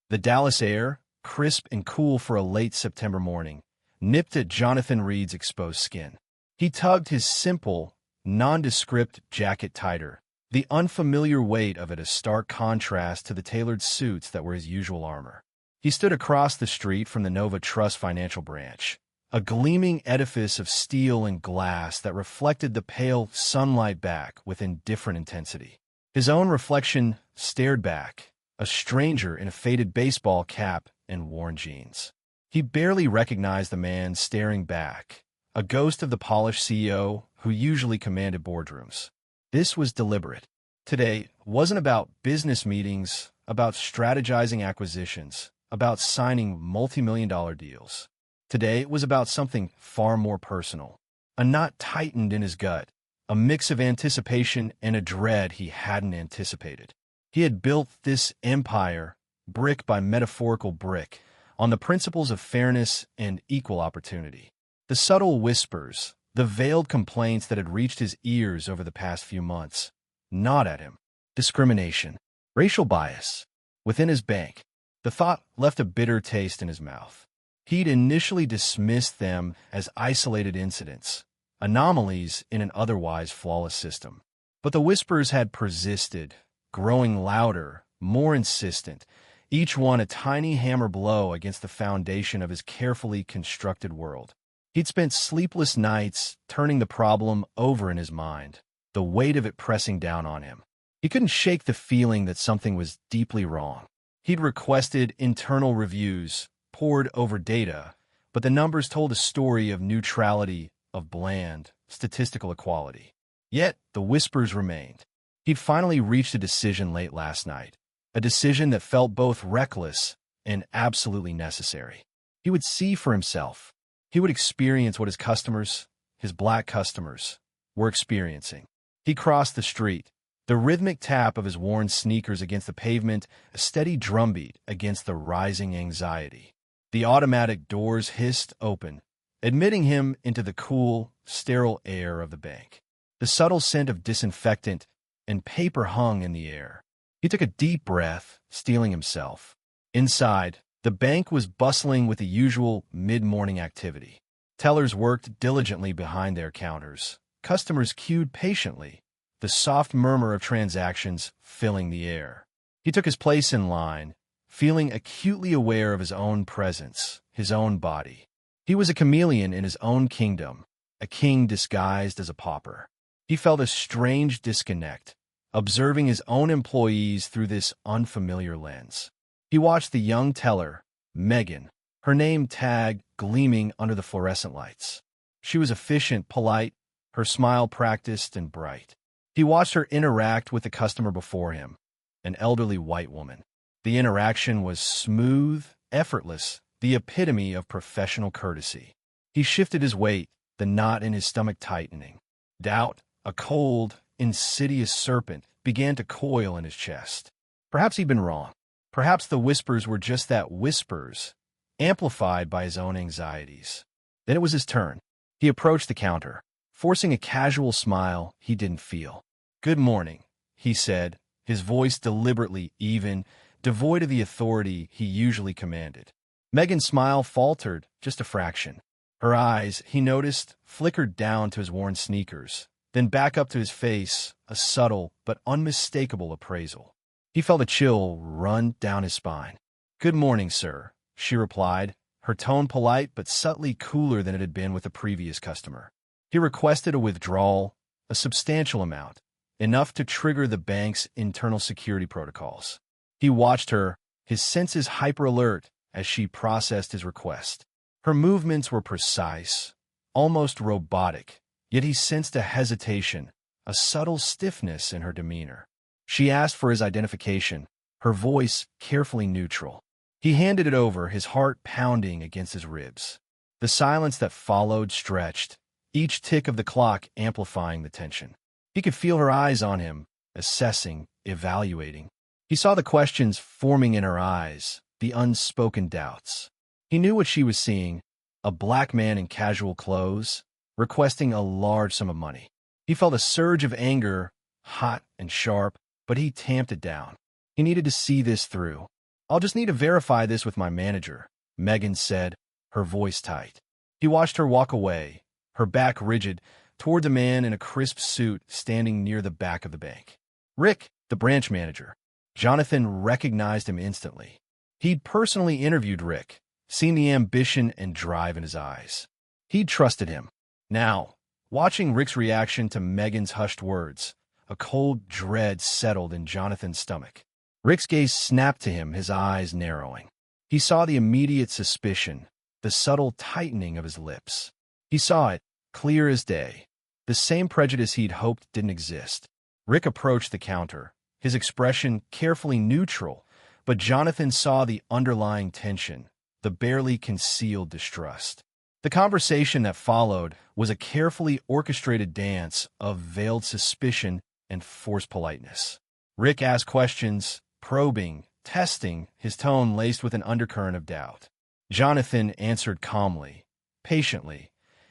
The Dallas air, crisp and cool for a late September morning, nipped at Jonathan Reed's exposed skin. He tugged his simple, nondescript jacket tighter, the unfamiliar weight of it a stark contrast to the tailored suits that were his usual armor. He stood across the street from the Nova Trust financial branch, a gleaming edifice of steel and glass that reflected the pale sunlight back with indifferent intensity. His own reflection stared back, a stranger in a faded baseball cap and worn jeans. He barely recognized the man staring back, a ghost of the polished CEO who usually commanded boardrooms. This was deliberate. Today wasn't about business meetings, about strategizing acquisitions, about signing multi-million-dollar deals. Today it was about something far more personal. A knot tightened in his gut, a mix of anticipation and a dread he hadn't anticipated. He had built this empire, brick by metaphorical brick, on the principles of fairness and equal opportunity. The subtle whispers, the veiled complaints that had reached his ears over the past few months, gnawed at him. Discrimination, racial bias. Within his bank, the thought left a bitter taste in his mouth. He'd initially dismissed them as isolated incidents, anomalies in an otherwise flawless system. But the whispers had persisted, growing louder, more insistent, each one a tiny hammer blow against the foundation of his carefully constructed world. He'd spent sleepless nights turning the problem over in his mind, the weight of it pressing down on him. He couldn't shake the feeling that something was deeply wrong. He'd requested internal reviews, pored over data, but the numbers told a story of neutrality, of bland, statistical equality. Yet the whispers remained. He'd finally reached a decision late last night, a decision that felt both reckless and absolutely necessary. He would see for himself. He would experience what his customers, his black customers, were experiencing. He crossed the street, the rhythmic tap of his worn sneakers against the pavement, a steady drumbeat against the rising anxiety. The automatic doors hissed open, admitting him into the cool, sterile air of the bank. The subtle scent of disinfectant and paper hung in the air. He took a deep breath, steeling himself. Inside, the bank was bustling with the usual mid-morning activity. Tellers worked diligently behind their counters. Customers queued patiently, the soft murmur of transactions filling the air. He took his place in line, feeling acutely aware of his own presence, his own body. He was a chameleon in his own kingdom, a king disguised as a pauper. He felt a strange disconnect, observing his own employees through this unfamiliar lens. He watched the young teller, Megan, her name tag gleaming under the fluorescent lights. She was efficient, polite, her smile practiced and bright. He watched her interact with the customer before him, an elderly white woman. The interaction was smooth, effortless, the epitome of professional courtesy. He shifted his weight, the knot in his stomach tightening. Doubt, a cold, insidious serpent, began to coil in his chest. Perhaps he'd been wrong. Perhaps the whispers were just that, whispers, amplified by his own anxieties. Then it was his turn. He approached the counter, forcing a casual smile he didn't feel. "Good morning," he said, his voice deliberately even, devoid of the authority he usually commanded. Megan's smile faltered just a fraction. Her eyes, he noticed, flickered down to his worn sneakers, then back up to his face, a subtle but unmistakable appraisal. He felt a chill run down his spine. "Good morning, sir," she replied, her tone polite but subtly cooler than it had been with the previous customer. He requested a withdrawal, a substantial amount, enough to trigger the bank's internal security protocols. He watched her, his senses hyper-alert as she processed his request. Her movements were precise, almost robotic, yet he sensed a hesitation, a subtle stiffness in her demeanor. She asked for his identification, her voice carefully neutral. He handed it over, his heart pounding against his ribs. The silence that followed stretched, each tick of the clock amplifying the tension. He could feel her eyes on him, assessing, evaluating. He saw the questions forming in her eyes, the unspoken doubts. He knew what she was seeing, a black man in casual clothes, requesting a large sum of money. He felt a surge of anger, hot and sharp, but he tamped it down. He needed to see this through. I'll just need to verify this with my manager, Megan said, her voice tight. He watched her walk away, her back rigid, toward the man in a crisp suit standing near the back of the bank. Rick, the branch manager. Jonathan recognized him instantly. He'd personally interviewed Rick, seen the ambition and drive in his eyes. He'd trusted him. Now, watching Rick's reaction to Megan's hushed words, a cold dread settled in Jonathan's stomach. Rick's gaze snapped to him, his eyes narrowing. He saw the immediate suspicion, the subtle tightening of his lips. He saw it, clear as day, the same prejudice he'd hoped didn't exist. Rick approached the counter, his expression carefully neutral, but Jonathan saw the underlying tension, the barely concealed distrust. The conversation that followed was a carefully orchestrated dance of veiled suspicion and forced politeness. Rick asked questions, probing, testing, his tone laced with an undercurrent of doubt. Jonathan answered calmly, patiently,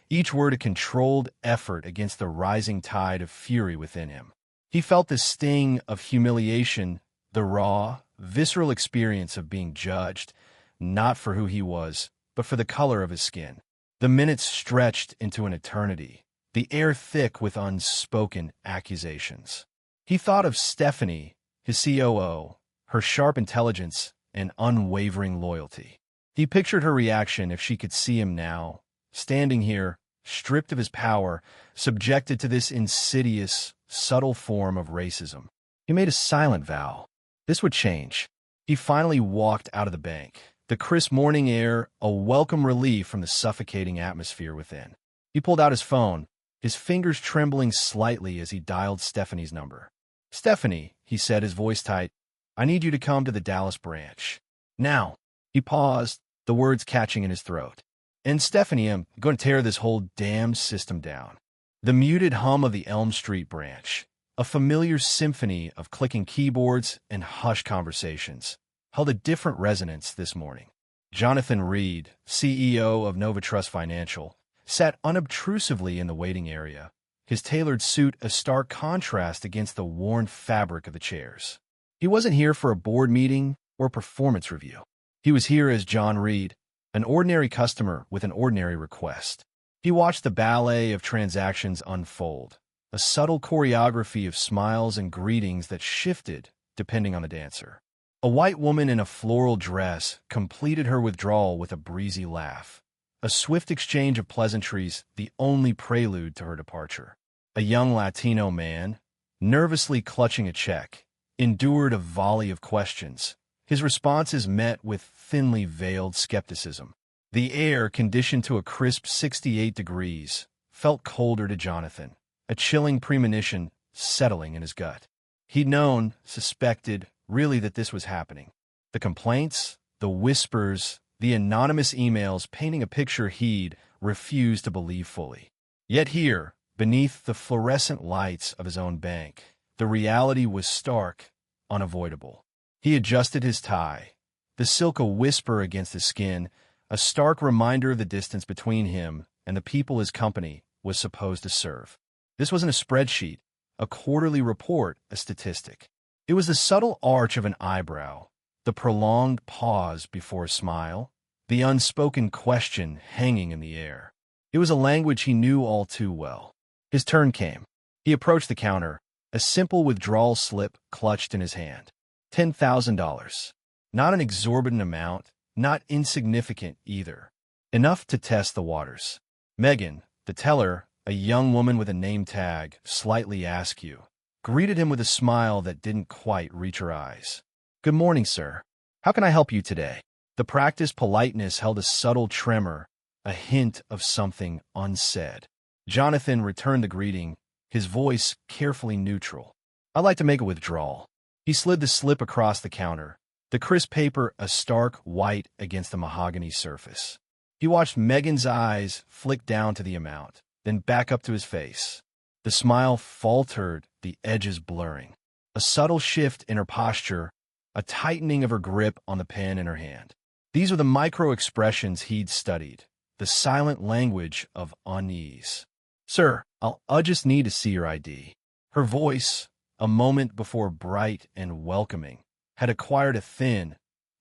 each word a controlled effort against the rising tide of fury within him. He felt the sting of humiliation, the raw, visceral experience of being judged, not for who he was, but for the color of his skin. The minutes stretched into an eternity, the air thick with unspoken accusations. He thought of Stephanie, his COO, her sharp intelligence and unwavering loyalty. He pictured her reaction if she could see him now, standing here, stripped of his power, subjected to this insidious, subtle form of racism. He made a silent vow. This would change. He finally walked out of the bank, the crisp morning air a welcome relief from the suffocating atmosphere within. He pulled out his phone, his fingers trembling slightly as he dialed Stephanie's number. "Stephanie," he said, his voice tight, "I need you to come to the Dallas branch. Now." He paused, the words catching in his throat. "And Stephanie, I'm going to tear this whole damn system down." The muted hum of the Elm Street branch, a familiar symphony of clicking keyboards and hushed conversations, held a different resonance this morning. Jonathan Reed, CEO of Nova Trust Financial, sat unobtrusively in the waiting area, his tailored suit a stark contrast against the worn fabric of the chairs. He wasn't here for a board meeting or performance review. He was here as John Reed, an ordinary customer with an ordinary request. He watched the ballet of transactions unfold, a subtle choreography of smiles and greetings that shifted depending on the dancer. A white woman in a floral dress completed her withdrawal with a breezy laugh, a swift exchange of pleasantries the only prelude to her departure. A young Latino man, nervously clutching a check, endured a volley of questions, his responses met with thinly veiled skepticism. The air, conditioned to a crisp 68 degrees, felt colder to Jonathan, a chilling premonition settling in his gut. He'd known, suspected, really that this was happening. The complaints, the whispers, the anonymous emails painting a picture he'd refused to believe fully. Yet here, beneath the fluorescent lights of his own bank, the reality was stark, unavoidable. He adjusted his tie, the silk a whisper against his skin, a stark reminder of the distance between him and the people his company was supposed to serve. This wasn't a spreadsheet, a quarterly report, a statistic. It was the subtle arch of an eyebrow, the prolonged pause before a smile, the unspoken question hanging in the air. It was a language he knew all too well. His turn came. He approached the counter, a simple withdrawal slip clutched in his hand. $10,000. Not an exorbitant amount, not insignificant either. Enough to test the waters. Megan, the teller, a young woman with a name tag, slightly askew, greeted him with a smile that didn't quite reach her eyes. "Good morning, sir. How can I help you today?" The practiced politeness held a subtle tremor, a hint of something unsaid. Jonathan returned the greeting, his voice carefully neutral. "I'd like to make a withdrawal." He slid the slip across the counter, the crisp paper a stark white against the mahogany surface. He watched Megan's eyes flick down to the amount, then back up to his face. The smile faltered, the edges blurring. A subtle shift in her posture, a tightening of her grip on the pen in her hand. These were the micro-expressions he'd studied, the silent language of unease. "Sir, I'll just need to see your ID." Her voice, a moment before bright and welcoming, had acquired a thin,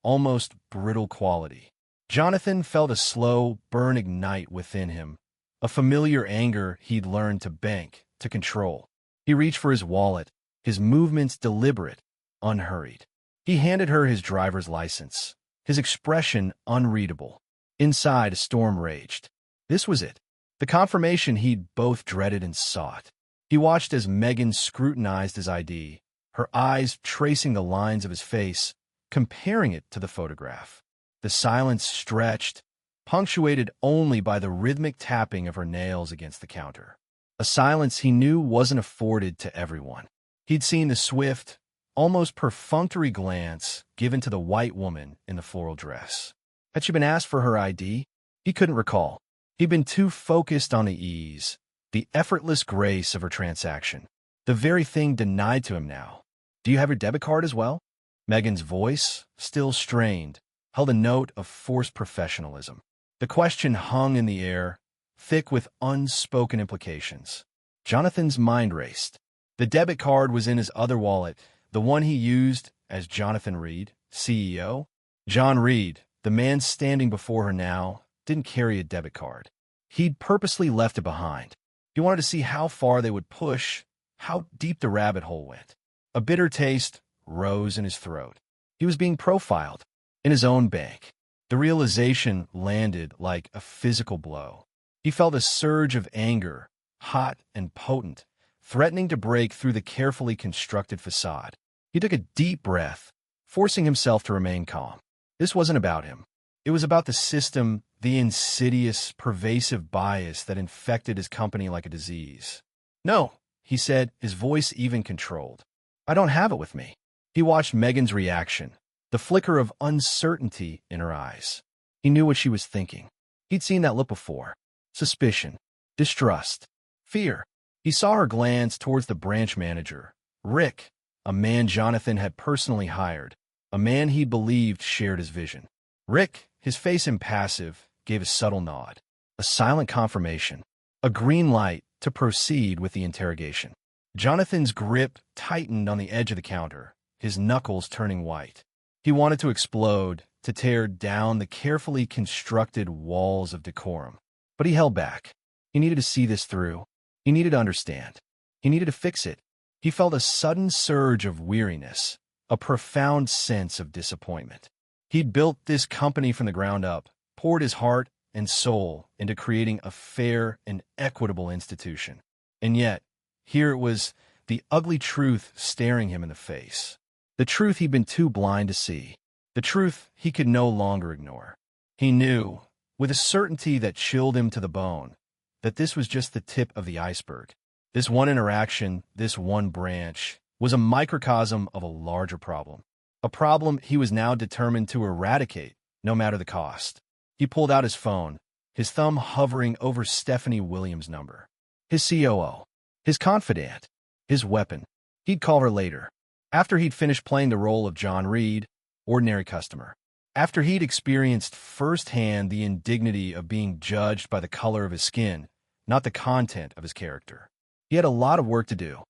almost brittle quality. Jonathan felt a slow burn ignite within him, a familiar anger he'd learned to bank, to control. He reached for his wallet, his movements deliberate, unhurried. He handed her his driver's license, his expression unreadable. Inside, a storm raged. This was it, the confirmation he'd both dreaded and sought. He watched as Megan scrutinized his ID, her eyes tracing the lines of his face, comparing it to the photograph. The silence stretched, punctuated only by the rhythmic tapping of her nails against the counter. A silence he knew wasn't afforded to everyone. He'd seen the swift, almost perfunctory glance given to the white woman in the floral dress. Had she been asked for her ID? He couldn't recall. He'd been too focused on the ease, the effortless grace of her transaction, the very thing denied to him now. Do you have your debit card as well? Megan's voice, still strained, held a note of forced professionalism. The question hung in the air, thick with unspoken implications. Jonathan's mind raced. The debit card was in his other wallet, the one he used as Jonathan Reed, CEO. John Reed, the man standing before her now, didn't carry a debit card. He'd purposely left it behind. He wanted to see how far they would push, how deep the rabbit hole went. A bitter taste rose in his throat. He was being profiled in his own bank. The realization landed like a physical blow. He felt a surge of anger, hot and potent, threatening to break through the carefully constructed facade. He took a deep breath, forcing himself to remain calm. This wasn't about him. It was about the system, the insidious, pervasive bias that infected his company like a disease. No, he said, his voice even controlled. I don't have it with me. He watched Megan's reaction, the flicker of uncertainty in her eyes. He knew what she was thinking. He'd seen that look before. Suspicion, distrust, fear. He saw her glance towards the branch manager, Rick, a man Jonathan had personally hired, a man he believed shared his vision. Rick, his face impassive, gave a subtle nod, a silent confirmation, a green light to proceed with the interrogation. Jonathan's grip tightened on the edge of the counter, his knuckles turning white. He wanted to explode, to tear down the carefully constructed walls of decorum. But he held back. He needed to see this through. He needed to understand. He needed to fix it. He felt a sudden surge of weariness, a profound sense of disappointment. He'd built this company from the ground up, poured his heart and soul into creating a fair and equitable institution. And yet, here it was, the ugly truth staring him in the face. The truth he'd been too blind to see. The truth he could no longer ignore. He knew, with a certainty that chilled him to the bone, that this was just the tip of the iceberg. This one interaction, this one branch, was a microcosm of a larger problem. A problem he was now determined to eradicate, no matter the cost. He pulled out his phone, his thumb hovering over Stephanie Williams' number. His COO, his confidant, his weapon. He'd call her later, after he'd finished playing the role of John Reed, ordinary customer. After he'd experienced firsthand the indignity of being judged by the color of his skin, not the content of his character. He had a lot of work to do.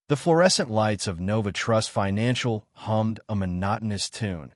The fluorescent lights of Nova Trust Financial hummed a monotonous tune,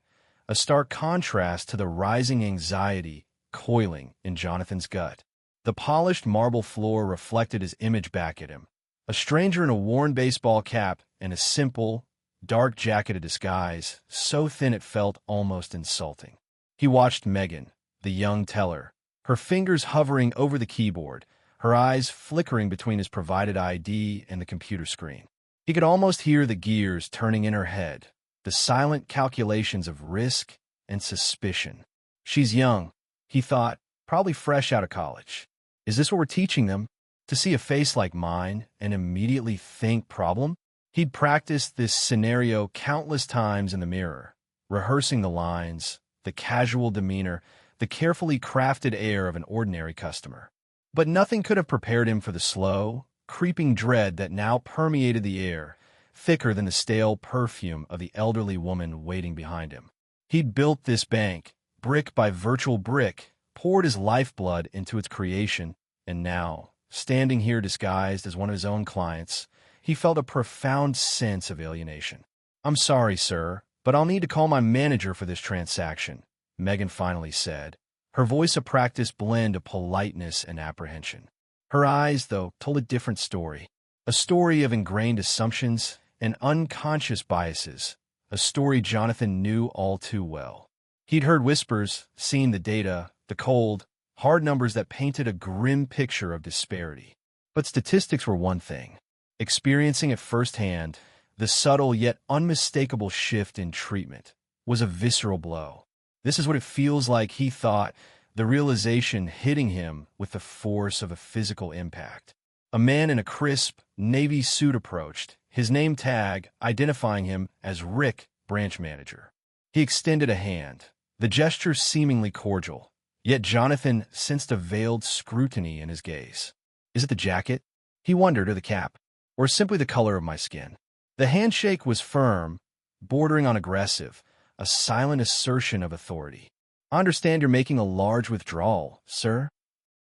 a stark contrast to the rising anxiety coiling in Jonathan's gut. The polished marble floor reflected his image back at him, a stranger in a worn baseball cap and a simple, dark jacketed disguise, so thin it felt almost insulting. He watched Megan, the young teller, her fingers hovering over the keyboard, her eyes flickering between his provided ID and the computer screen. He could almost hear the gears turning in her head, the silent calculations of risk and suspicion. She's young, he thought, probably fresh out of college. Is this what we're teaching them? To see a face like mine and immediately think problem? He'd practiced this scenario countless times in the mirror, rehearsing the lines, the casual demeanor, the carefully crafted air of an ordinary customer. But nothing could have prepared him for the slow, creeping dread that now permeated the air, thicker than the stale perfume of the elderly woman waiting behind him. He'd built this bank, brick by virtual brick, poured his lifeblood into its creation, and now, standing here disguised as one of his own clients, he felt a profound sense of alienation. "I'm sorry, sir," But I'll need to call my manager for this transaction, Megan finally said, her voice a practiced blend of politeness and apprehension. Her eyes, though, told a different story. A story of ingrained assumptions and unconscious biases, a story Jonathan knew all too well. He'd heard whispers, seen the data, the cold, hard numbers that painted a grim picture of disparity. But statistics were one thing. Experiencing it firsthand, the subtle yet unmistakable shift in treatment was a visceral blow. This is what it feels like, he thought, the realization hitting him with the force of a physical impact. A man in a crisp, navy suit approached, his name tag identifying him as Rick, branch manager. He extended a hand, the gesture seemingly cordial, yet Jonathan sensed a veiled scrutiny in his gaze. Is it the jacket? He wondered, or the cap, or simply the color of my skin? The handshake was firm, bordering on aggressive, a silent assertion of authority. I understand you're making a large withdrawal, sir?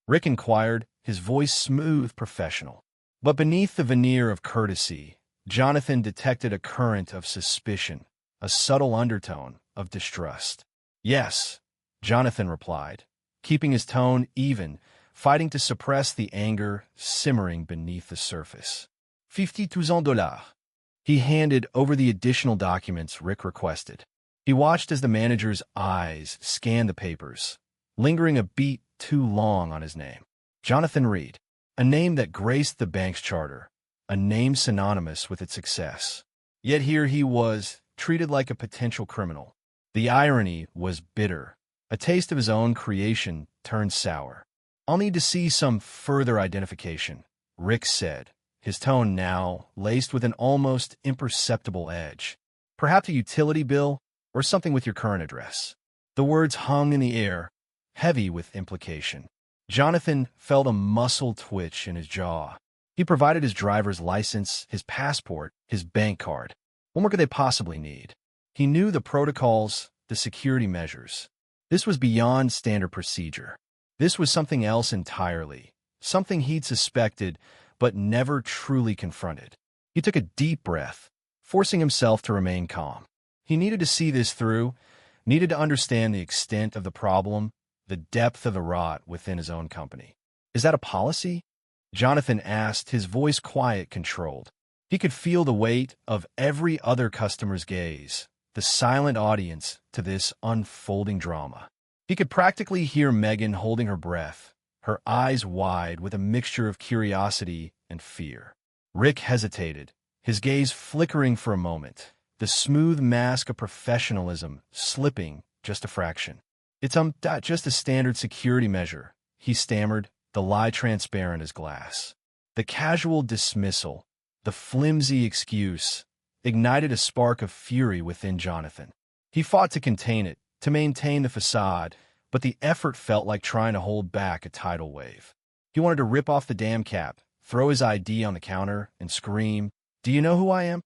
Rick inquired, his voice smooth, professional. But beneath the veneer of courtesy, Jonathan detected a current of suspicion, a subtle undertone of distrust. Yes, Jonathan replied, keeping his tone even, fighting to suppress the anger simmering beneath the surface. $52,000. He handed over the additional documents Rick requested. He watched as the manager's eyes scanned the papers, lingering a beat too long on his name. Jonathan Reed, a name that graced the bank's charter, a name synonymous with its success. Yet here he was, treated like a potential criminal. The irony was bitter. A taste of his own creation turned sour. I'll need to see some further identification, Rick said, his tone now laced with an almost imperceptible edge. Perhaps a utility bill or something with your current address. The words hung in the air, heavy with implication. Jonathan felt a muscle twitch in his jaw. He provided his driver's license, his passport, his bank card. What more could they possibly need? He knew the protocols, the security measures. This was beyond standard procedure. This was something else entirely, something he'd suspected but never truly confronted. He took a deep breath, forcing himself to remain calm. He needed to see this through, needed to understand the extent of the problem, the depth of the rot within his own company. Is that a policy? Jonathan asked, his voice quiet, controlled. He could feel the weight of every other customer's gaze, the silent audience to this unfolding drama. He could practically hear Megan holding her breath, her eyes wide with a mixture of curiosity and fear. Rick hesitated, his gaze flickering for a moment, the smooth mask of professionalism slipping just a fraction. It's just a standard security measure, he stammered, the lie transparent as glass. The casual dismissal, the flimsy excuse, ignited a spark of fury within Jonathan. He fought to contain it, to maintain the facade, but the effort felt like trying to hold back a tidal wave. He wanted to rip off the damn cap, throw his ID on the counter, and scream, "Do you know who I am?"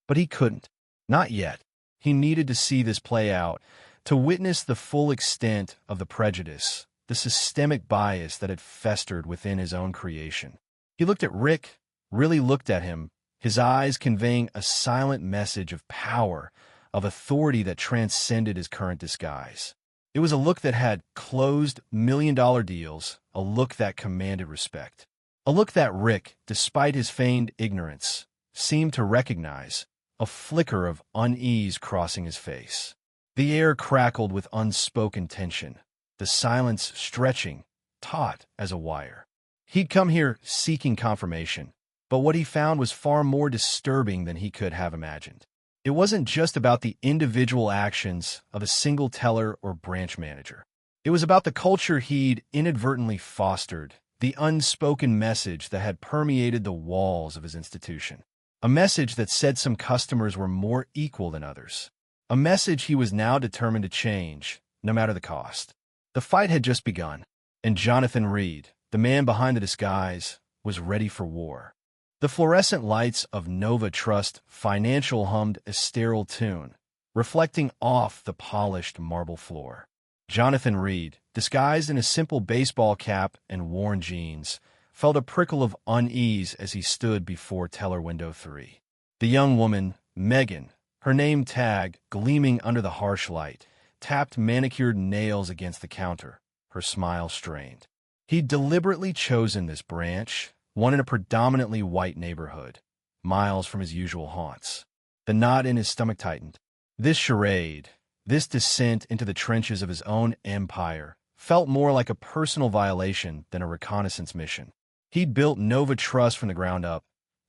But he couldn't. Not yet. He needed to see this play out, to witness the full extent of the prejudice, the systemic bias that had festered within his own creation. He looked at Rick, really looked at him, his eyes conveying a silent message of power, of authority that transcended his current disguise. It was a look that had closed million-dollar deals, a look that commanded respect. A look that Rick, despite his feigned ignorance, seemed to recognize, a flicker of unease crossing his face. The air crackled with unspoken tension, the silence stretching, taut as a wire. He'd come here seeking confirmation, but what he found was far more disturbing than he could have imagined. It wasn't just about the individual actions of a single teller or branch manager. It was about the culture he'd inadvertently fostered, the unspoken message that had permeated the walls of his institution. A message that said some customers were more equal than others. A message he was now determined to change, no matter the cost. The fight had just begun, and Jonathan Reed, the man behind the disguise, was ready for war. The fluorescent lights of Nova Trust Financial hummed a sterile tune, reflecting off the polished marble floor. Jonathan Reed, disguised in a simple baseball cap and worn jeans, felt a prickle of unease as he stood before teller window 3. The young woman, Megan, Her name tag, gleaming under the harsh light, tapped manicured nails against the counter, her smile strained. He'd deliberately chosen this branch, one in a predominantly white neighborhood, miles from his usual haunts. The knot in his stomach tightened. This charade, this descent into the trenches of his own empire, felt more like a personal violation than a reconnaissance mission. He'd built Nova Trust from the ground up,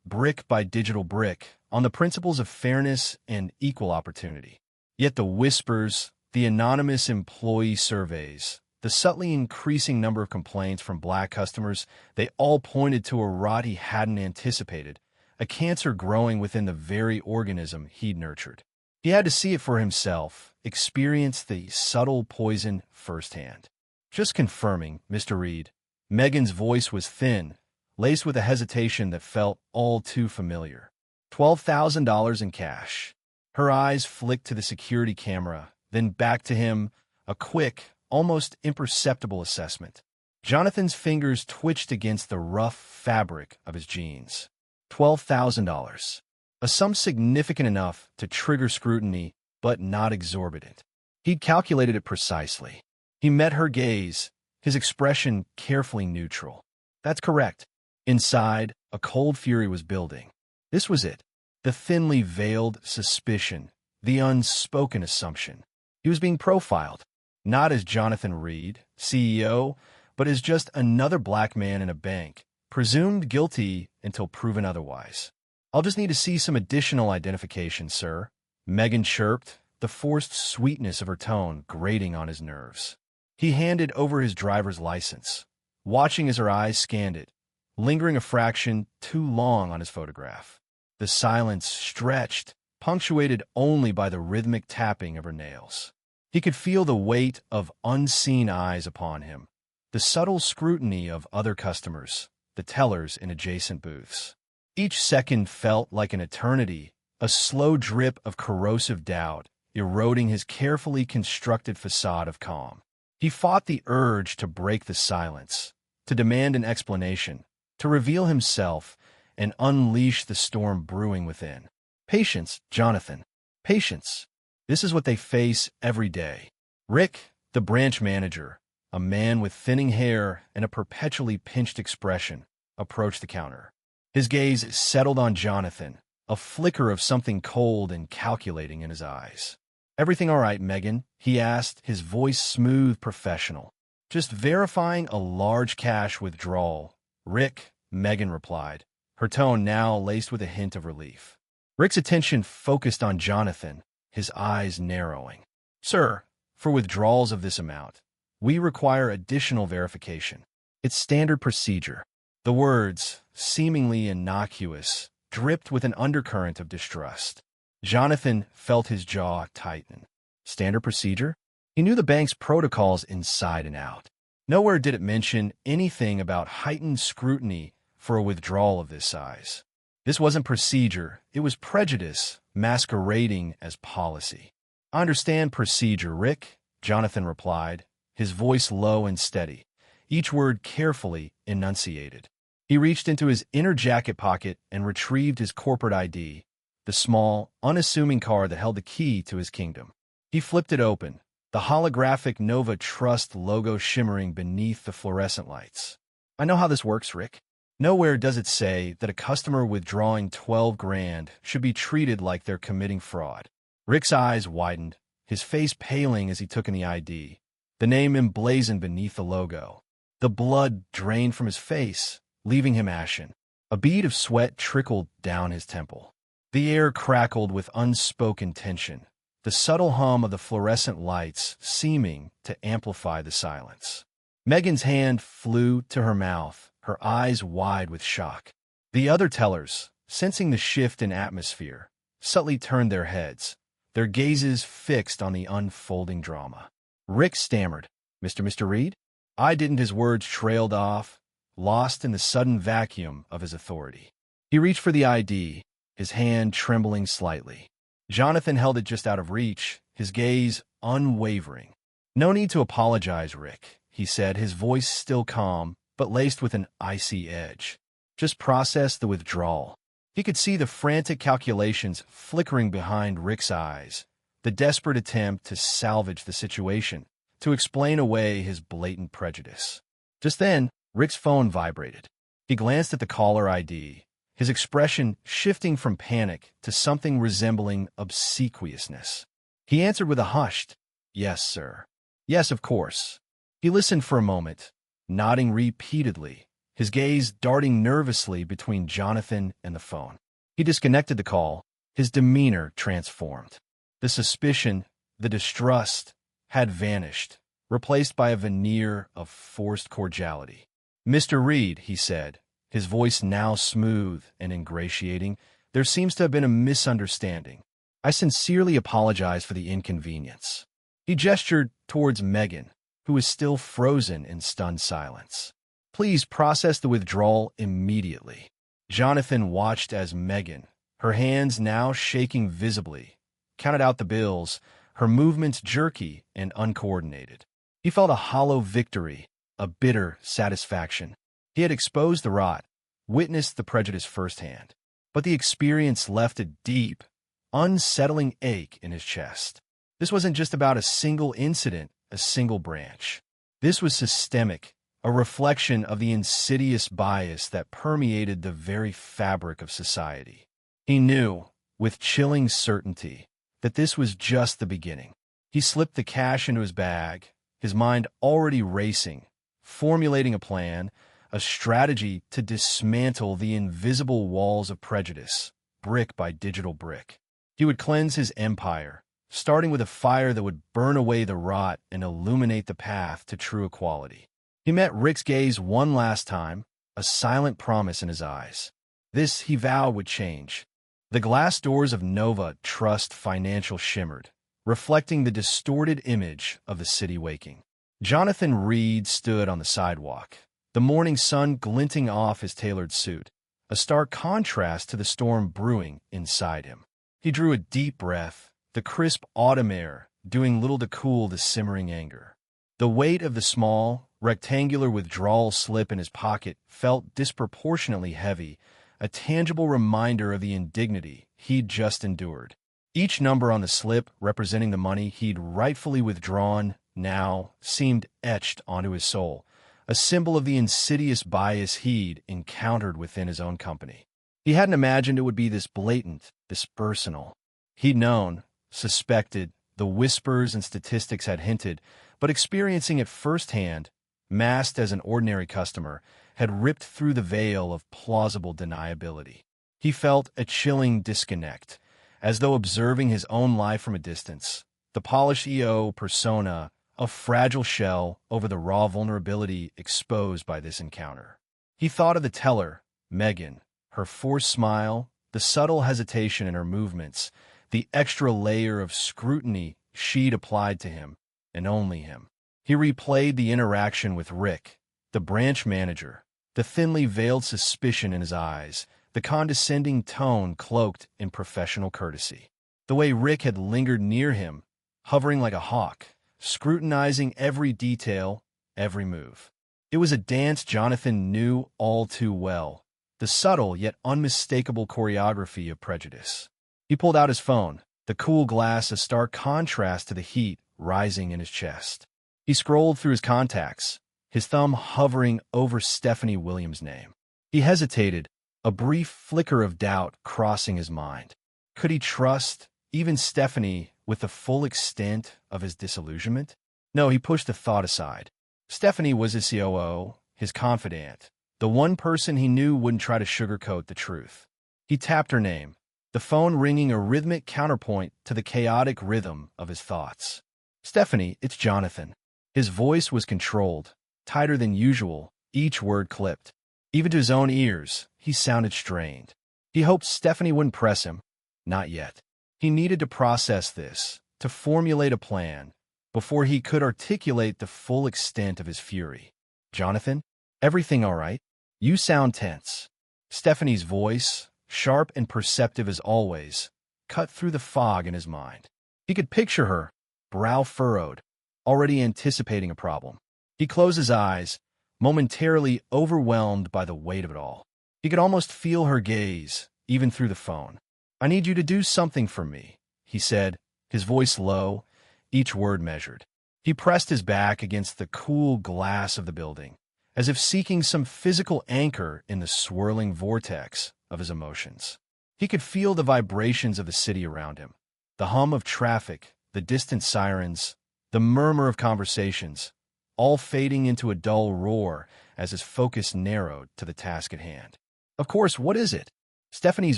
brick by digital brick, on the principles of fairness and equal opportunity. Yet the whispers, the anonymous employee surveys, the subtly increasing number of complaints from black customers, they all pointed to a rot he hadn't anticipated, a cancer growing within the very organism he'd nurtured. He had to see it for himself, experience the subtle poison firsthand. Just confirming, Mr. Reed. Megan's voice was thin, laced with a hesitation that felt all too familiar. $12,000 in cash. Her eyes flicked to the security camera, then back to him, a quick, almost imperceptible assessment. Jonathan's fingers twitched against the rough fabric of his jeans. $12,000. A sum significant enough to trigger scrutiny, but not exorbitant. He'd calculated it precisely. He met her gaze, his expression carefully neutral. That's correct. Inside, a cold fury was building. This was it. The thinly veiled suspicion, the unspoken assumption. He was being profiled, not as Jonathan Reed, CEO, but as just another black man in a bank, presumed guilty until proven otherwise. I'll just need to see some additional identification, sir. Megan chirped, the forced sweetness of her tone grating on his nerves. He handed over his driver's license, watching as her eyes scanned it, lingering a fraction too long on his photograph. The silence stretched, punctuated only by the rhythmic tapping of her nails. He could feel the weight of unseen eyes upon him, the subtle scrutiny of other customers, the tellers in adjacent booths. Each second felt like an eternity, a slow drip of corrosive doubt, eroding his carefully constructed facade of calm. He fought the urge to break the silence, to demand an explanation, to reveal himself and unleash the storm brewing within. Patience, Jonathan. Patience. This is what they face every day. Rick, the branch manager, a man with thinning hair and a perpetually pinched expression, approached the counter. His gaze settled on Jonathan, a flicker of something cold and calculating in his eyes. "Everything all right, Megan?" he asked, his voice smooth, professional. "Just verifying a large cash withdrawal." "Rick," Megan replied, her tone now laced with a hint of relief. Rick's attention focused on Jonathan, his eyes narrowing. "Sir, for withdrawals of this amount, we require additional verification. It's standard procedure." The words, seemingly innocuous, dripped with an undercurrent of distrust. Jonathan felt his jaw tighten. Standard procedure? He knew the bank's protocols inside and out. Nowhere did it mention anything about heightened scrutiny for a withdrawal of this size. This wasn't procedure, it was prejudice masquerading as policy. "I understand procedure, Rick," Jonathan replied, his voice low and steady, each word carefully enunciated. He reached into his inner jacket pocket and retrieved his corporate ID, the small, unassuming card that held the key to his kingdom. He flipped it open, the holographic Nova Trust logo shimmering beneath the fluorescent lights. "I know how this works, Rick. Nowhere does it say that a customer withdrawing 12 grand should be treated like they're committing fraud." Rick's eyes widened, his face paling as he took in the ID, the name emblazoned beneath the logo. The blood drained from his face, leaving him ashen. A bead of sweat trickled down his temple. The air crackled with unspoken tension, the subtle hum of the fluorescent lights seeming to amplify the silence. Megan's hand flew to her mouth, her eyes wide with shock. The other tellers, sensing the shift in atmosphere, subtly turned their heads, their gazes fixed on the unfolding drama. Rick stammered, Mr. Reed?" "I didn't." His words trailed off, lost in the sudden vacuum of his authority. He reached for the ID, his hand trembling slightly. Jonathan held it just out of reach, his gaze unwavering. "No need to apologize, Rick," he said, his voice still calm, but laced with an icy edge. "Just process the withdrawal." He could see the frantic calculations flickering behind Rick's eyes, the desperate attempt to salvage the situation, to explain away his blatant prejudice. Just then, Rick's phone vibrated. He glanced at the caller ID, his expression shifting from panic to something resembling obsequiousness. He answered with a hushed, "Yes, sir." "Yes, of course." He listened for a moment, nodding repeatedly, his gaze darting nervously between Jonathan and the phone. He disconnected the call, his demeanor transformed. The suspicion, the distrust, had vanished, replaced by a veneer of forced cordiality. "Mr. Reed," he said, his voice now smooth and ingratiating, "there seems to have been a misunderstanding. I sincerely apologize for the inconvenience." He gestured towards Megan, who was still frozen in stunned silence. "Please process the withdrawal immediately." Jonathan watched as Megan, her hands now shaking visibly, counted out the bills, her movements jerky and uncoordinated. He felt a hollow victory, a bitter satisfaction. He had exposed the rot, witnessed the prejudice firsthand, but the experience left a deep, unsettling ache in his chest. This wasn't just about a single incident, a single branch. This was systemic, a reflection of the insidious bias that permeated the very fabric of society. He knew, with chilling certainty, that this was just the beginning. He slipped the cash into his bag, his mind already racing, formulating a plan, a strategy to dismantle the invisible walls of prejudice, brick by digital brick. He would cleanse his empire, starting with a fire that would burn away the rot and illuminate the path to true equality. He met Rick's gaze one last time, a silent promise in his eyes. This, he vowed, would change. The glass doors of Nova Trust Financial shimmered, reflecting the distorted image of the city waking. Jonathan Reed stood on the sidewalk, the morning sun glinting off his tailored suit, a stark contrast to the storm brewing inside him. He drew a deep breath, the crisp autumn air doing little to cool the simmering anger. The weight of the small, rectangular withdrawal slip in his pocket felt disproportionately heavy, a tangible reminder of the indignity he'd just endured. Each number on the slip representing the money he'd rightfully withdrawn now seemed etched onto his soul, a symbol of the insidious bias he'd encountered within his own company. He hadn't imagined it would be this blatant, this personal. He'd known, suspected, the whispers and statistics had hinted, but experiencing it firsthand, masked as an ordinary customer, had ripped through the veil of plausible deniability. He felt a chilling disconnect, as though observing his own life from a distance, the polished EO persona, a fragile shell over the raw vulnerability exposed by this encounter. He thought of the teller, Megan, her forced smile, the subtle hesitation in her movements, the extra layer of scrutiny she'd applied to him, and only him. He replayed the interaction with Rick, the branch manager, the thinly veiled suspicion in his eyes, the condescending tone cloaked in professional courtesy. The way Rick had lingered near him, hovering like a hawk, scrutinizing every detail, every move. It was a dance Jonathan knew all too well, the subtle yet unmistakable choreography of prejudice. He pulled out his phone, the cool glass a stark contrast to the heat rising in his chest. He scrolled through his contacts, his thumb hovering over Stephanie Williams' name. He hesitated, a brief flicker of doubt crossing his mind. Could he trust even Stephanie with the full extent of his disillusionment? No, he pushed the thought aside. Stephanie was his COO, his confidant, the one person he knew wouldn't try to sugarcoat the truth. He tapped her name, the phone ringing a rhythmic counterpoint to the chaotic rhythm of his thoughts. "Stephanie, it's Jonathan." His voice was controlled, tighter than usual, each word clipped. Even to his own ears, he sounded strained. He hoped Stephanie wouldn't press him. Not yet. He needed to process this, to formulate a plan, before he could articulate the full extent of his fury. "Jonathan, everything all right? You sound tense." Stephanie's voice, sharp and perceptive as always, cut through the fog in his mind. He could picture her, brow furrowed, already anticipating a problem. He closed his eyes, momentarily overwhelmed by the weight of it all. He could almost feel her gaze, even through the phone. "I need you to do something for me," he said, his voice low, each word measured. He pressed his back against the cool glass of the building, as if seeking some physical anchor in the swirling vortex of his emotions. He could feel the vibrations of the city around him, the hum of traffic, the distant sirens, the murmur of conversations, all fading into a dull roar as his focus narrowed to the task at hand. "Of course, what is it?" Stephanie's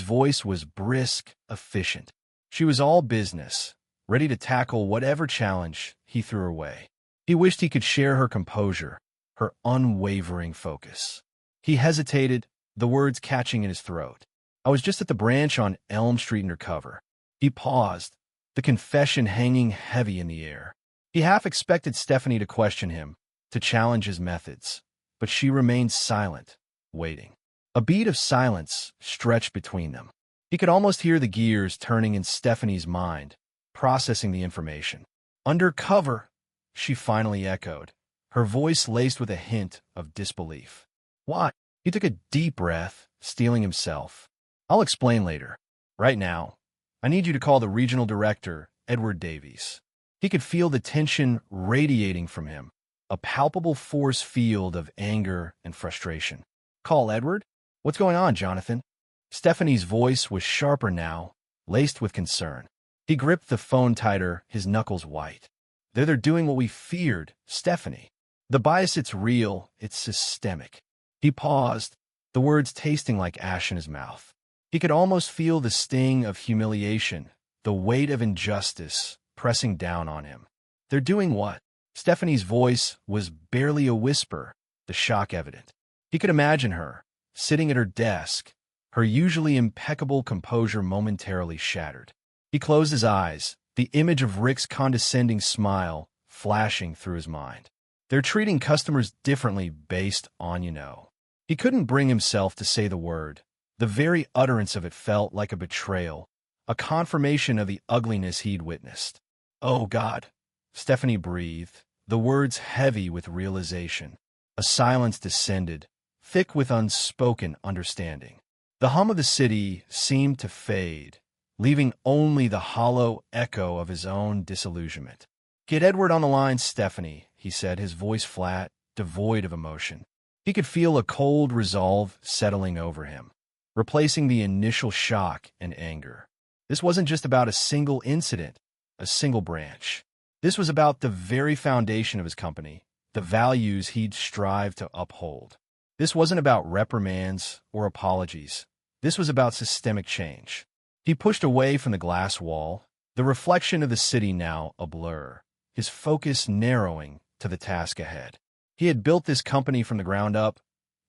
voice was brisk, efficient. She was all business, ready to tackle whatever challenge he threw her way. He wished he could share her composure, her unwavering focus. He hesitated, the words catching in his throat. "I was just at the branch on Elm Street Undercover." He paused, the confession hanging heavy in the air. He half expected Stephanie to question him, to challenge his methods, but she remained silent, waiting. A beat of silence stretched between them. He could almost hear the gears turning in Stephanie's mind, processing the information. "Undercover," she finally echoed, her voice laced with a hint of disbelief. "Why?" He took a deep breath, steeling himself. "I'll explain later. Right now, I need you to call the regional director, Edward Davies." He could feel the tension radiating from him, a palpable force field of anger and frustration. "Call Edward? What's going on, Jonathan?" Stephanie's voice was sharper now, laced with concern. He gripped the phone tighter, his knuckles white. They're doing what we feared, Stephanie. The bias, it's real, it's systemic." He paused, the words tasting like ash in his mouth. He could almost feel the sting of humiliation, the weight of injustice pressing down on him. "They're doing what?" Stephanie's voice was barely a whisper, the shock evident. He could imagine her, sitting at her desk, her usually impeccable composure momentarily shattered. He closed his eyes, the image of Rick's condescending smile flashing through his mind. "They're treating customers differently based on, He couldn't bring himself to say the word. The very utterance of it felt like a betrayal, a confirmation of the ugliness he'd witnessed. "Oh, God," Stephanie breathed, the words heavy with realization. A silence descended, thick with unspoken understanding. The hum of the city seemed to fade, leaving only the hollow echo of his own disillusionment. "Get Edward on the line, Stephanie," he said, his voice flat, devoid of emotion. He could feel a cold resolve settling over him, replacing the initial shock and anger. This wasn't just about a single incident, a single branch. This was about the very foundation of his company, the values he'd strive to uphold. This wasn't about reprimands or apologies. This was about systemic change. He pushed away from the glass wall, the reflection of the city now a blur, his focus narrowing to the task ahead. He had built this company from the ground up,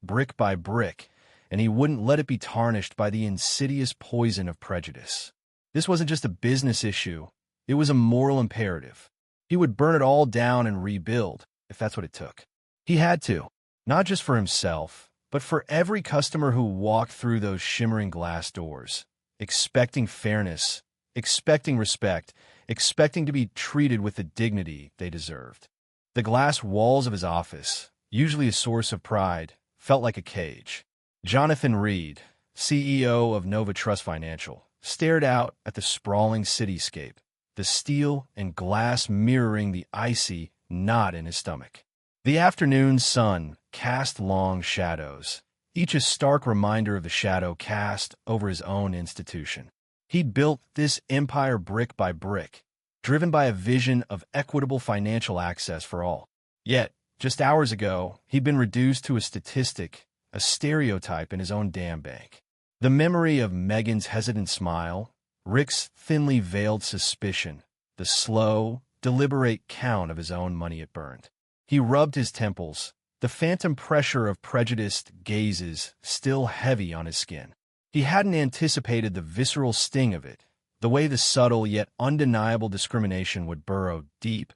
brick by brick, and he wouldn't let it be tarnished by the insidious poison of prejudice. This wasn't just a business issue, it was a moral imperative. He would burn it all down and rebuild, if that's what it took. He had to, not just for himself, but for every customer who walked through those shimmering glass doors, expecting fairness, expecting respect, expecting to be treated with the dignity they deserved. The glass walls of his office, usually a source of pride, felt like a cage. Jonathan Reed, CEO of Nova Trust Financial, stared out at the sprawling cityscape, the steel and glass mirroring the icy knot in his stomach. The afternoon sun cast long shadows, each a stark reminder of the shadow cast over his own institution. He'd built this empire brick by brick, driven by a vision of equitable financial access for all. Yet, just hours ago, he'd been reduced to a statistic, a stereotype in his own dam bank. The memory of Megan's hesitant smile, Rick's thinly veiled suspicion, the slow, deliberate count of his own money it burned. He rubbed his temples, the phantom pressure of prejudiced gazes still heavy on his skin. He hadn't anticipated the visceral sting of it, the way the subtle yet undeniable discrimination would burrow deep,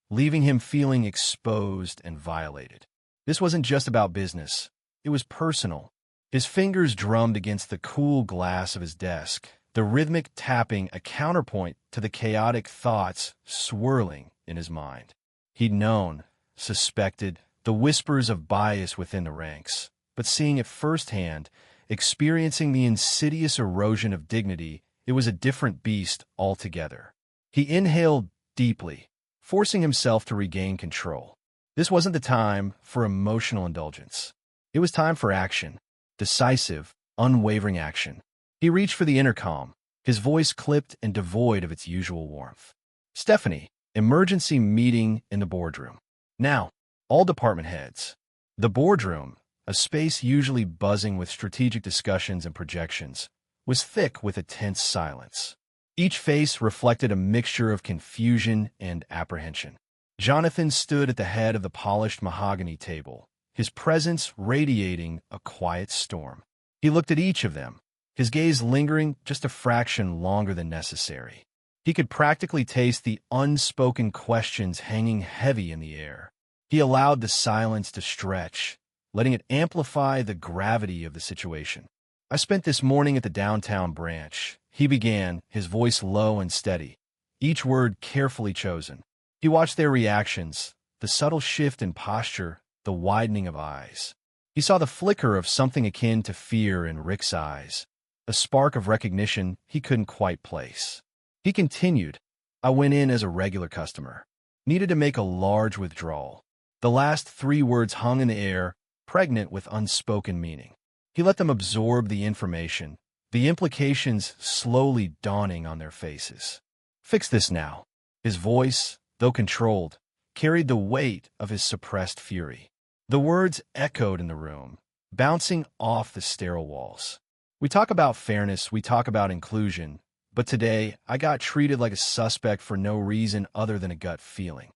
leaving him feeling exposed and violated. This wasn't just about business. It was personal. His fingers drummed against the cool glass of his desk, the rhythmic tapping a counterpoint to the chaotic thoughts swirling in his mind. He'd known, suspected, the whispers of bias within the ranks, but seeing it firsthand, experiencing the insidious erosion of dignity. It was a different beast altogether. He inhaled deeply, forcing himself to regain control. This wasn't the time for emotional indulgence. It was time for action, decisive, unwavering action. He reached for the intercom, his voice clipped and devoid of its usual warmth. "Stephanie, emergency meeting in the boardroom. Now, all department heads." The boardroom, a space usually buzzing with strategic discussions and projections, was thick with a tense silence. Each face reflected a mixture of confusion and apprehension. Jonathan stood at the head of the polished mahogany table, his presence radiating a quiet storm. He looked at each of them, his gaze lingering just a fraction longer than necessary. He could practically taste the unspoken questions hanging heavy in the air. He allowed the silence to stretch, letting it amplify the gravity of the situation. "I spent this morning at the downtown branch," he began, his voice low and steady, each word carefully chosen. He watched their reactions, the subtle shift in posture, the widening of eyes. He saw the flicker of something akin to fear in Rick's eyes, a spark of recognition he couldn't quite place. He continued, "I went in as a regular customer. Needed to make a large withdrawal." The last 3 words hung in the air, pregnant with unspoken meaning. He let them absorb the information, the implications slowly dawning on their faces. "Fix this now." His voice, though controlled, carried the weight of his suppressed fury. The words echoed in the room, bouncing off the sterile walls. "We talk about fairness, we talk about inclusion, but today I got treated like a suspect for no reason other than a gut feeling."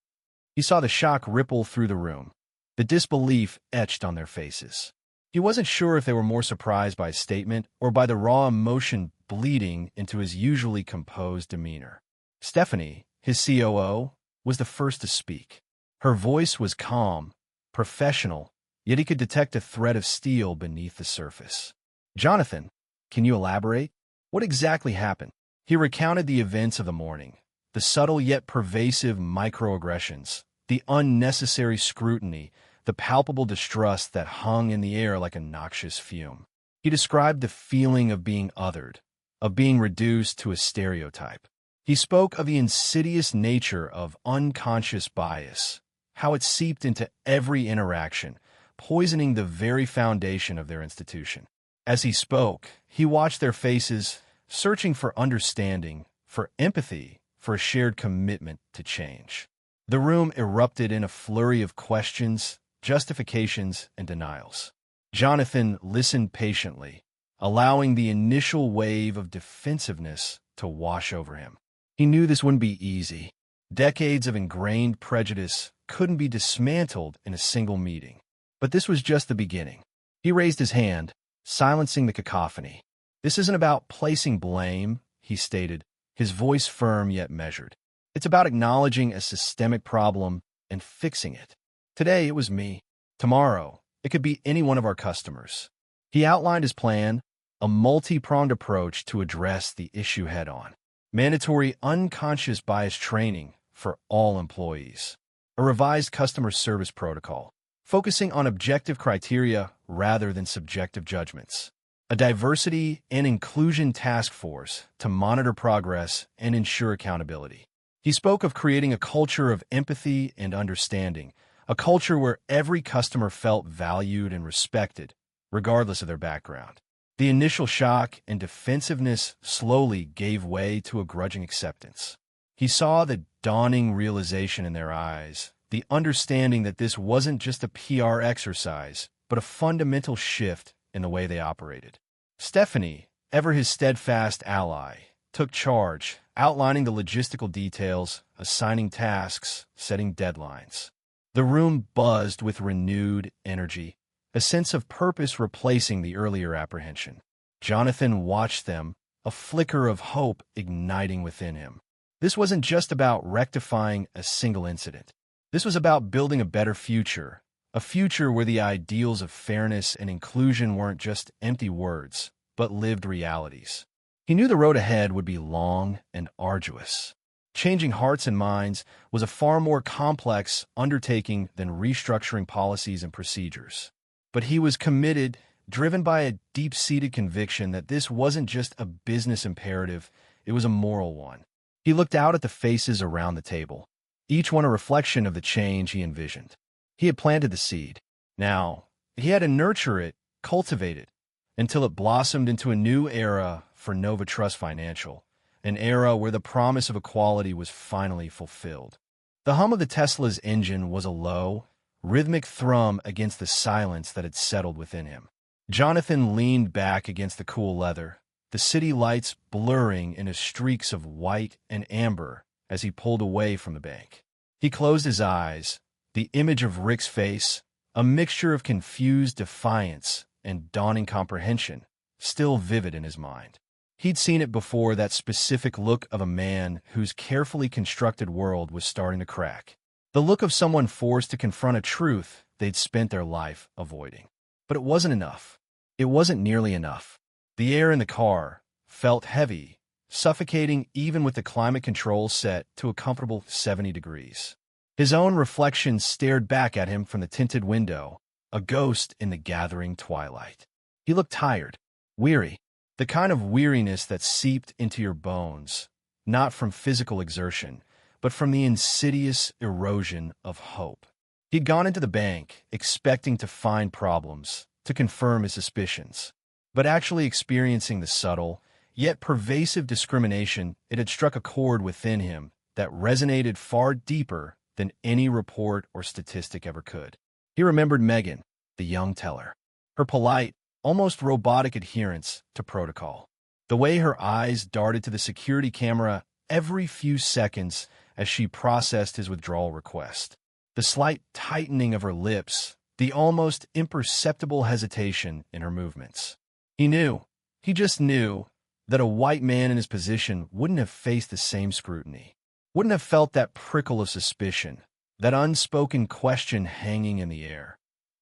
He saw the shock ripple through the room, the disbelief etched on their faces. He wasn't sure if they were more surprised by his statement or by the raw emotion bleeding into his usually composed demeanor. Stephanie, his COO, was the first to speak. Her voice was calm, professional, yet he could detect a thread of steel beneath the surface. "Jonathan, can you elaborate? What exactly happened?" He recounted the events of the morning, the subtle yet pervasive microaggressions, the unnecessary scrutiny, the palpable distrust that hung in the air like a noxious fume. He described the feeling of being othered, of being reduced to a stereotype. He spoke of the insidious nature of unconscious bias, how it seeped into every interaction, poisoning the very foundation of their institution. As he spoke, he watched their faces, searching for understanding, for empathy, for a shared commitment to change. The room erupted in a flurry of questions, justifications, and denials. Jonathan listened patiently, allowing the initial wave of defensiveness to wash over him. He knew this wouldn't be easy. Decades of ingrained prejudice couldn't be dismantled in a single meeting. But this was just the beginning. He raised his hand, silencing the cacophony. "This isn't about placing blame," he stated, his voice firm yet measured. "It's about acknowledging a systemic problem and fixing it. Today, it was me. Tomorrow, it could be any one of our customers." He outlined his plan, a multi-pronged approach to address the issue head-on. Mandatory unconscious bias training for all employees. A revised customer service protocol, focusing on objective criteria rather than subjective judgments. A diversity and inclusion task force to monitor progress and ensure accountability. He spoke of creating a culture of empathy and understanding, a culture where every customer felt valued and respected, regardless of their background. The initial shock and defensiveness slowly gave way to a grudging acceptance. He saw the dawning realization in their eyes, the understanding that this wasn't just a PR exercise, but a fundamental shift in the way they operated. Stephanie, ever his steadfast ally, took charge, outlining the logistical details, assigning tasks, setting deadlines. The room buzzed with renewed energy, a sense of purpose replacing the earlier apprehension. Jonathan watched them, a flicker of hope igniting within him. This wasn't just about rectifying a single incident. This was about building a better future, a future where the ideals of fairness and inclusion weren't just empty words, but lived realities. He knew the road ahead would be long and arduous. Changing hearts and minds was a far more complex undertaking than restructuring policies and procedures. But he was committed driven by a deep-seated conviction that this wasn't just a business imperative, it was a moral one. He looked out at the faces around the table, each one a reflection of the change he envisioned. He had planted the seed. Now, he had to nurture it, cultivate it, until it blossomed into a new era for Nova Trust Financial, an era where the promise of equality was finally fulfilled. The hum of the Tesla's engine was a low, rhythmic thrum against the silence that had settled within him. Jonathan leaned back against the cool leather, the city lights blurring into streaks of white and amber as he pulled away from the bank. He closed his eyes, the image of Rick's face, a mixture of confused defiance and dawning comprehension, still vivid in his mind. He'd seen it before, that specific look of a man whose carefully constructed world was starting to crack. The look of someone forced to confront a truth they'd spent their life avoiding. But it wasn't enough. It wasn't nearly enough. The air in the car felt heavy, suffocating even with the climate control set to a comfortable 70 degrees. His own reflection stared back at him from the tinted window, a ghost in the gathering twilight. He looked tired, weary, the kind of weariness that seeped into your bones, not from physical exertion, but from the insidious erosion of hope. He'd gone into the bank, expecting to find problems, to confirm his suspicions, but actually experiencing the subtle, yet pervasive discrimination. It had struck a chord within him that resonated far deeper than any report or statistic ever could. He remembered Megan, the young teller, her polite, almost robotic adherence to protocol, the way her eyes darted to the security camera every few seconds as she processed his withdrawal request, the slight tightening of her lips, the almost imperceptible hesitation in her movements. He just knew, that a white man in his position wouldn't have faced the same scrutiny, wouldn't have felt that prickle of suspicion, that unspoken question hanging in the air.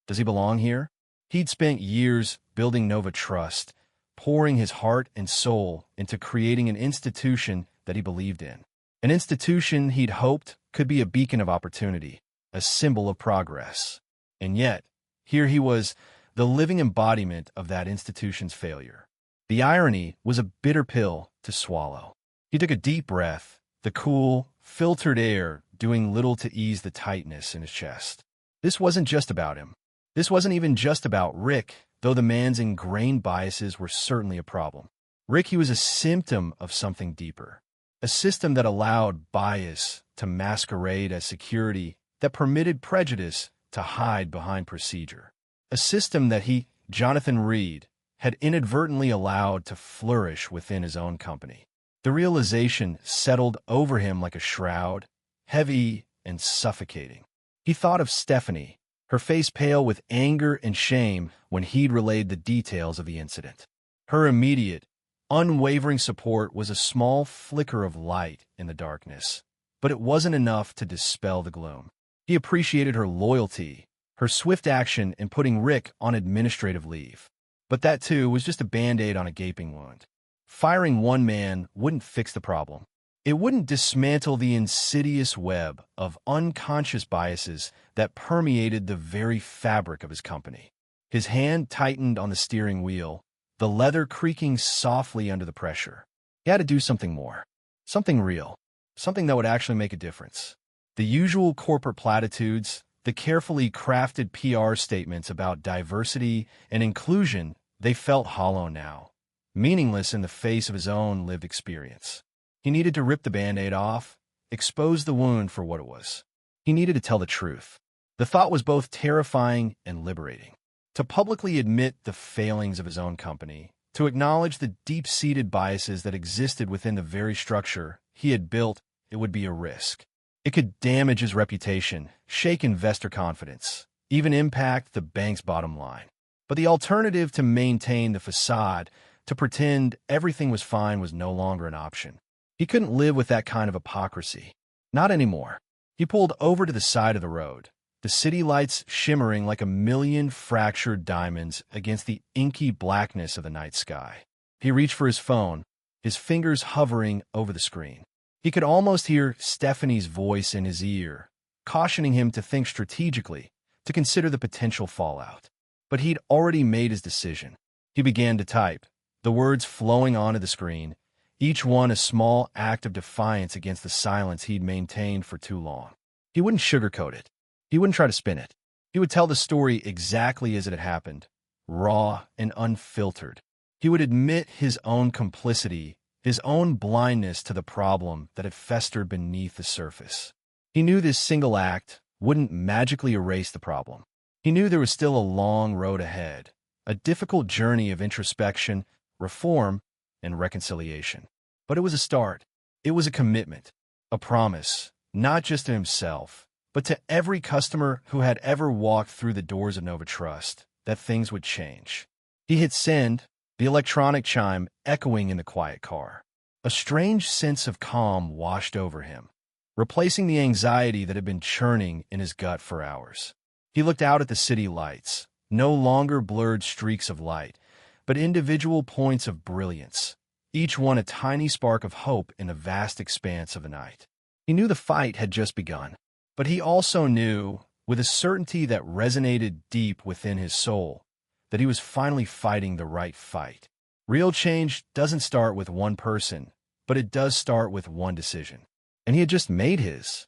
Does he belong here? He'd spent years building Nova Trust, pouring his heart and soul into creating an institution that he believed in, an institution he'd hoped could be a beacon of opportunity, a symbol of progress. And yet, here he was, the living embodiment of that institution's failure. The irony was a bitter pill to swallow. He took a deep breath, the cool, filtered air doing little to ease the tightness in his chest. This wasn't just about him. This wasn't even just about Rick, though the man's ingrained biases were certainly a problem. Rick, he was a symptom of something deeper, a system that allowed bias to masquerade as security, that permitted prejudice to hide behind procedure, a system that he, Jonathan Reed, had inadvertently allowed to flourish within his own company. The realization settled over him like a shroud, heavy and suffocating. He thought of Stephanie, her face pale with anger and shame when he'd relayed the details of the incident. Her immediate, unwavering support was a small flicker of light in the darkness, but it wasn't enough to dispel the gloom. He appreciated her loyalty, her swift action in putting Rick on administrative leave. But that, too, was just a Band-Aid on a gaping wound. Firing one man wouldn't fix the problem. It wouldn't dismantle the insidious web of unconscious biases that permeated the very fabric of his company. His hand tightened on the steering wheel, the leather creaking softly under the pressure. He had to do something more, something real, something that would actually make a difference. The usual corporate platitudes, the carefully crafted PR statements about diversity and inclusion, they felt hollow now, meaningless in the face of his own lived experience. He needed to rip the Band-Aid off, expose the wound for what it was. He needed to tell the truth. The thought was both terrifying and liberating. To publicly admit the failings of his own company, to acknowledge the deep-seated biases that existed within the very structure he had built, it would be a risk. It could damage his reputation, shake investor confidence, even impact the bank's bottom line. But the alternative, to maintain the facade, to pretend everything was fine, was no longer an option. He couldn't live with that kind of hypocrisy. Not anymore. He pulled over to the side of the road, the city lights shimmering like a million fractured diamonds against the inky blackness of the night sky. He reached for his phone, his fingers hovering over the screen. He could almost hear Stephanie's voice in his ear, cautioning him to think strategically, to consider the potential fallout. But he'd already made his decision. He began to type, the words flowing onto the screen, each one a small act of defiance against the silence he'd maintained for too long. He wouldn't sugarcoat it. He wouldn't try to spin it. He would tell the story exactly as it had happened, raw and unfiltered. He would admit his own complicity, his own blindness to the problem that had festered beneath the surface. He knew this single act wouldn't magically erase the problem. He knew there was still a long road ahead, a difficult journey of introspection, reform, and reconciliation. But it was a start. It was a commitment, a promise, not just to himself, but to every customer who had ever walked through the doors of Nova Trust, that things would change. He hit send, the electronic chime echoing in the quiet car. A strange sense of calm washed over him, replacing the anxiety that had been churning in his gut for hours. He looked out at the city lights, no longer blurred streaks of light, but individual points of brilliance, each one a tiny spark of hope in a vast expanse of the night. He knew the fight had just begun, but he also knew, with a certainty that resonated deep within his soul, that he was finally fighting the right fight. Real change doesn't start with one person, but it does start with one decision. And he had just made his.